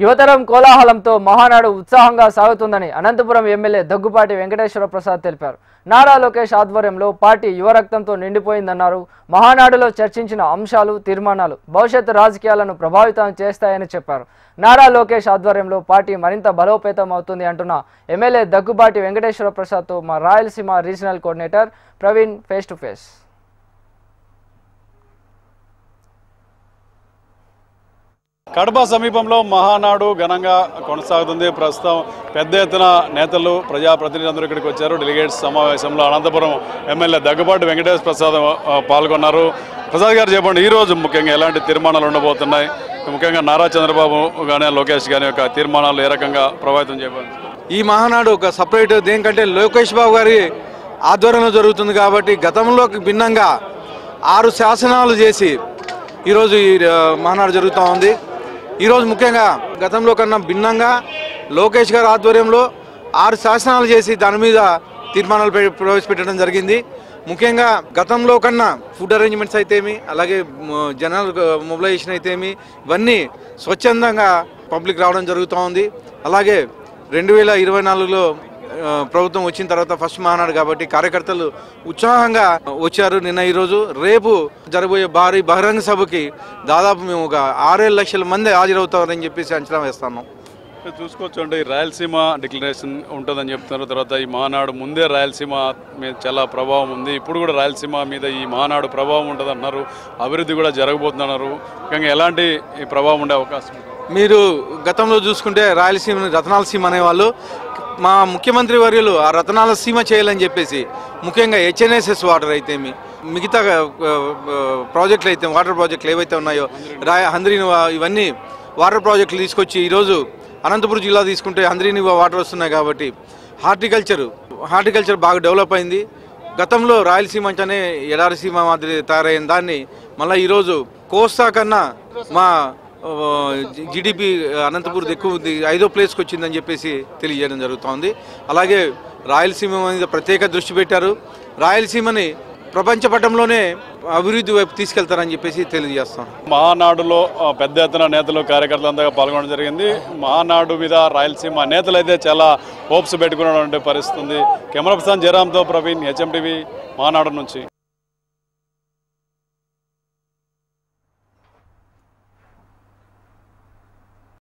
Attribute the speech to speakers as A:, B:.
A: యువతరం కోలాహలంతో మహానాడు ఉత్సాహంగా సాగుతుందని అనంతపురం ఎమ్మెల్యే దగ్గుపాటి వెంకటేశ్వర ప్రసాద్ తెలిపారు. నారా లోకేష్ ఆధ్వర్యంలో పార్టీ యువరక్తంతో నిండిపోయిందన్నారు. మహానాడులో చర్చించిన అంశాలు, తీర్మానాలు భవిష్యత్తు రాజకీయాలను ప్రభావితం చేస్తాయని చెప్పారు. నారా లోకేష్ ఆధ్వర్యంలో పార్టీ మరింత బలోపేతం అవుతుంది అంటున్న ఎమ్మెల్యే దగ్గుపాటి వెంకటేశ్వర ప్రసాద్తో మా Rayalaseema regional coordinator Praveen face to face.
B: Kadapa సమీపంలో మహానాడు ఘనంగా కొనసాగుతుంది. ప్రస్తుతం పెద్ద ఎత్తున నేతలు, ప్రజాప్రతినిధులందరూ ఇక్కడికి వచ్చారు. డెలిగేట్స్ సమావేశంలో అనంతపురం ఎమ్మెల్యే దగ్గుపాటి వెంకటేశ్వర ప్రసాద్ పాల్గొన్నారు. ప్రసాద్ గారు చెప్పండి, ఈరోజు ముఖ్యంగా ఎలాంటి తీర్మానాలు ఉండబోతున్నాయి? ముఖ్యంగా నారా చంద్రబాబు కానీ లోకేష్ కానీ యొక్క తీర్మానాలు ఏ రకంగా ప్రభావితం చేయబోతుంది?
C: ఈ మహానాడు ఒక సపరేట్ దేనికంటే లోకేష్ బాబు గారి ఆధ్వర్యంలో జరుగుతుంది కాబట్టి గతంలోకి భిన్నంగా 6 శాసనాలు చేసి ఈరోజు ఈ మహానాడు జరుగుతూ ఉంది. ఈరోజు ముఖ్యంగా గతంలో కన్నా భిన్నంగా లోకేష్ గారి ఆధ్వర్యంలో 6 శాసనాలు చేసి దాని మీద తీర్మానాలు ప్రవేశపెట్టడం జరిగింది. ముఖ్యంగా గతంలో కన్నా ఫుడ్ అరేంజ్మెంట్స్ అయితేమి, అలాగే జనరల్ మొబిలైజేషన్ అయితేమి, ఇవన్నీ స్వచ్ఛందంగా పబ్లిక్ రావడం జరుగుతూ ఉంది. అలాగే 2024లో ప్రభుత్వం వచ్చిన తర్వాత ఫస్ట్ మహానాడు కాబట్టి కార్యకర్తలు ఉత్సాహంగా వచ్చారు. నిన్న ఈరోజు రేపు జరగబోయే భారీ బహిరంగ సభకి దాదాపు మేము ఒక 6-7 లక్షల మంది హాజరవుతారని చెప్పేసి అంచనా వేస్తున్నాం.
B: చూసుకోవచ్చండి, రాయలసీమ డిక్లరేషన్ ఉంటుందని చెప్తున్నారు. తర్వాత ఈ మహానాడు ముందే రాయలసీమ మీద చాలా ప్రభావం ఉంది. ఇప్పుడు కూడా రాయలసీమ మీద ఈ మహానాడు ప్రభావం ఉంటుంది అంటున్నారు. అభివృద్ధి కూడా జరగబోతున్నారు. ముఖ్యంగా ఎలాంటి ప్రభావం ఉండే అవకాశం?
C: మీరు గతంలో చూసుకుంటే రాయలసీమని రతనాల సీమ అనేవాళ్ళు. మా ముఖ్యమంత్రి వర్యులు ఆ రతనాల సీమ చేయాలని చెప్పేసి ముఖ్యంగా హెచ్ఎన్ఎస్ఎస్ వాటర్ అయితేమి, మిగతా ప్రాజెక్టులు అయితే వాటర్ ప్రాజెక్టులు ఏవైతే ఉన్నాయో హంద్రీని, ఇవన్నీ వాటర్ ప్రాజెక్టులు తీసుకొచ్చి ఈరోజు అనంతపురం జిల్లా తీసుకుంటే హంద్రీని వాటర్ వస్తున్నాయి కాబట్టి హార్టికల్చర్ బాగా డెవలప్ అయింది. గతంలో రాయలసీమ అంటేనే ఎడారి సీమ మాదిరి తయారైన దాన్ని మళ్ళీ ఈరోజు కోస్తా కన్నా మా జీడిపి అనంతపురం ఎక్కువ 5వ ప్లేస్కి వచ్చిందని చెప్పేసి తెలియజేయడం జరుగుతోంది. అలాగే రాయలసీమ మీద ప్రత్యేక దృష్టి పెట్టారు. రాయలసీమని ప్రపంచ పటంలోనే అభివృద్ధి వైపు తీసుకెళ్తారని చెప్పేసి తెలియజేస్తాం.
B: మహానాడులో పెద్ద ఎత్తున నేతలు, కార్యకర్తలంతా పాల్గొనడం జరిగింది. మహానాడు మీద రాయలసీమ నేతలు అయితే చాలా హోప్స్ పెట్టుకున్నటువంటి పరిస్థితి ఉంది. కెమెరా పర్సన్ జయరామ్తో ప్రవీణ్, హెచ్ఎం టీవీ, మహానాడు నుంచి.